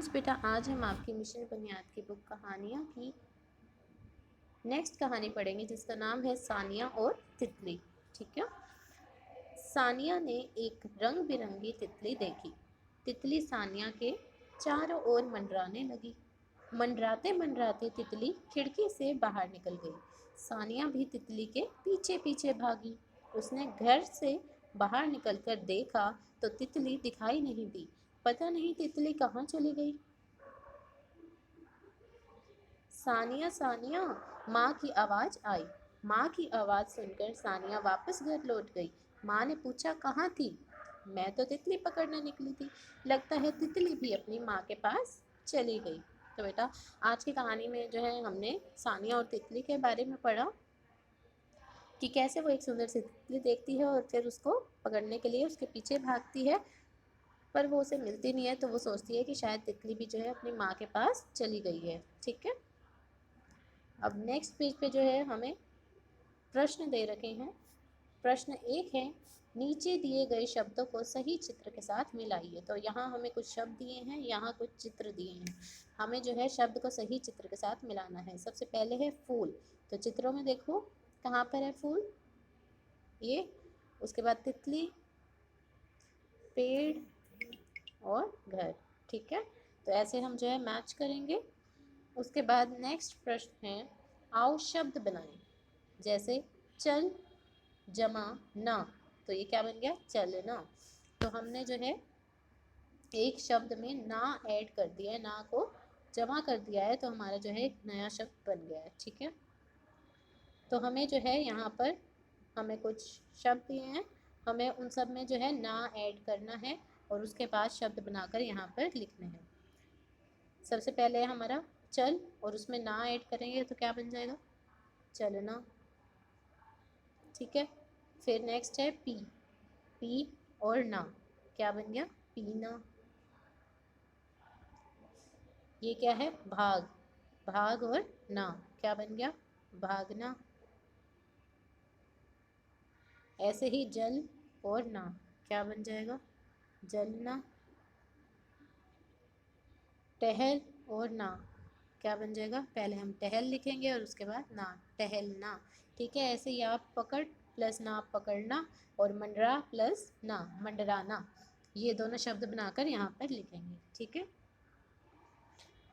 बेटा आज हम आपकी मिशन बुनियाद की बुक कहानियाँ की नेक्स्ट कहानी पढ़ेंगे जिसका नाम है सानिया और तितली। ठीक है। सानिया ने एक रंग बिरंगी तितली देखी। तितली सानिया के चारों ओर मंडराने लगी। मंडराते मंडराते तितली खिड़की से बाहर निकल गई। सानिया भी तितली के पीछे पीछे भागी। उसने घर से बाहर निकलकर देखा तो तितली दिखाई नहीं दी। पता नहीं तितली कहाँ चली गई। सानिया सानिया, माँ की आवाज़ आई। माँ की आवाज़ सुनकर सानिया वापस घर लौट गई। माँ ने पूछा कहाँ थी। मैं तो तितली पकड़ने निकली थी। लगता है तितली भी अपनी माँ के पास चली गई। तो बेटा आज की कहानी में जो है हमने सानिया और तितली के बारे में पढ़ा कि कैसे वो एक सुंदर सी तितली देखती है और फिर उसको पकड़ने के लिए उसके पीछे भागती है, पर वो उसे मिलती नहीं है तो वो सोचती है कि शायद तितली भी जो है अपनी माँ के पास चली गई है। ठीक है। अब नेक्स्ट पेज पे जो है हमें प्रश्न दे रखे हैं। प्रश्न एक है, नीचे दिए गए शब्दों को सही चित्र के साथ मिलाइए। तो यहाँ हमें कुछ शब्द दिए हैं, यहाँ कुछ चित्र दिए हैं। हमें जो है शब्द को सही चित्र के साथ मिलाना है। सबसे पहले है फूल। तो चित्रों में देखो कहाँ पर है फूल, ये। उसके बाद तितली, पेड़ और घर। ठीक है। तो ऐसे हम जो है मैच करेंगे। उसके बाद नेक्स्ट प्रश्न है, आओ शब्द बनाएं। जैसे चल, जमा, ना। तो ये क्या बन गया, चलना। तो हमने जो है एक शब्द में ना ऐड कर दिया है, ना को जमा कर दिया है, तो हमारा जो है एक नया शब्द बन गया है। ठीक है। तो हमें जो है यहाँ पर हमें कुछ शब्द दिए हैं, हमें उन सब में जो है ना ऐड करना है और उसके बाद शब्द बनाकर यहाँ पर लिखने हैं। सबसे पहले है हमारा चल और उसमें ना ऐड करेंगे तो क्या बन जाएगा, चलना। ठीक है। फिर नेक्स्ट है पी। पी और ना, क्या बन गया, पीना। ये क्या है, भाग। भाग और ना, क्या बन गया, भागना। ऐसे ही जल और ना, क्या बन जाएगा, जलना। टहल और ना, क्या बन जाएगा, पहले हम टहल लिखेंगे और उसके बाद ना, टहलना। ठीक है। ऐसे ही आप पकड़ प्लस ना, पकड़ना, और मंडरा प्लस ना, मंडराना। ये दोनों शब्द बनाकर यहाँ पर लिखेंगे। ठीक है।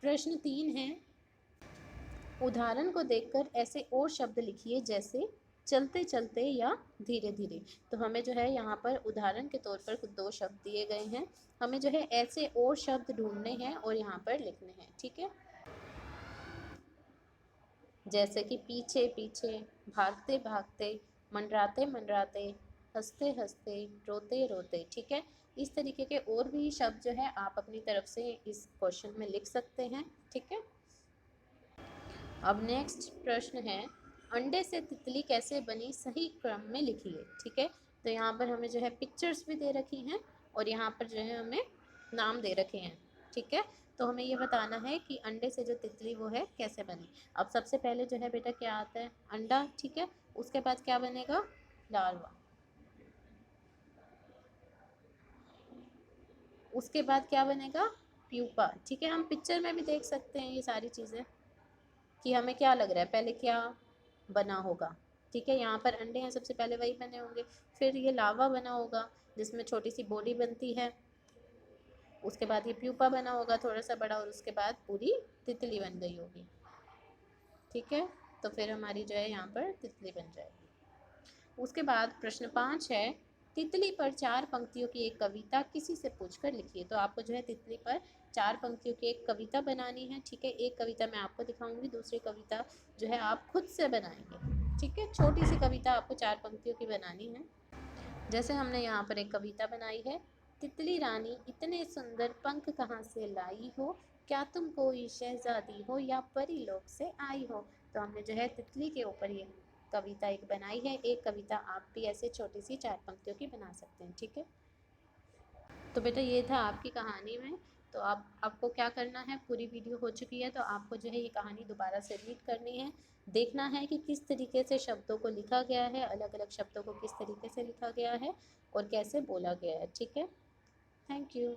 प्रश्न 3 है, उदाहरण को देखकर ऐसे और शब्द लिखिए जैसे चलते चलते या धीरे धीरे। तो हमें जो है यहाँ पर उदाहरण के तौर पर कुछ 2 शब्द दिए गए हैं, हमें जो है ऐसे और शब्द ढूंढने हैं और यहाँ पर लिखने हैं। ठीक है। जैसे कि पीछे पीछे, भागते भागते, मंडराते मंडराते, हंसते हंसते, रोते रोते। ठीक है। इस तरीके के और भी शब्द जो है आप अपनी तरफ से इस क्वेश्चन में लिख सकते हैं। ठीक है। अब नेक्स्ट प्रश्न है, अंडे से तितली कैसे बनी, सही क्रम में लिखिए। ठीक है। तो यहाँ पर हमें जो है पिक्चर्स भी दे रखी हैं और यहाँ पर जो है हमें नाम दे रखे हैं। ठीक है। तो हमें ये बताना है कि अंडे से जो तितली वो है कैसे बनी। अब सबसे पहले जो है बेटा क्या आता है, अंडा। ठीक है। उसके बाद क्या बनेगा, लार्वा। उसके बाद क्या बनेगा, प्यूपा। ठीक है। हम पिक्चर में भी देख सकते हैं ये सारी चीज़ें कि हमें क्या लग रहा है पहले क्या बना होगा। ठीक है। यहाँ पर अंडे हैं, सबसे पहले वही बने होंगे। फिर ये लावा बना होगा जिसमें छोटी सी बॉडी बनती है। उसके बाद ये प्यूपा बना होगा थोड़ा सा बड़ा, और उसके बाद पूरी तितली बन गई होगी। ठीक है। तो फिर हमारी जो है यहाँ पर तितली बन जाएगी। उसके बाद प्रश्न 5 है, तितली पर 4 पंक्तियों की एक कविता किसी से पूछकर लिखिए। तो आपको जो है तितली पर 4 पंक्तियों की एक कविता बनानी है। ठीक है। एक कविता मैं आपको दिखाऊंगी, दूसरी कविता जो है आप खुद से बनाएंगे। ठीक है। छोटी सी कविता आपको 4 पंक्तियों की बनानी है। जैसे हमने यहाँ पर एक कविता बनाई है, तितली रानी इतने सुंदर पंख कहाँ से लाई हो, क्या तुम कोई शहजादी हो या परी लोक से आई हो। तो हमने जो है तितली के ऊपर ये कविता एक बनाई है। एक कविता आप भी ऐसे छोटी सी 4 पंक्तियों की बना सकते हैं। ठीक है। तो बेटा ये था आपकी कहानी में। तो आपको क्या करना है, पूरी वीडियो हो चुकी है तो आपको जो है ये कहानी दोबारा से रीड करनी है। देखना है कि किस तरीके से शब्दों को लिखा गया है, अलग अलग शब्दों को किस तरीके से लिखा गया है और कैसे बोला गया है। ठीक है। Thank you.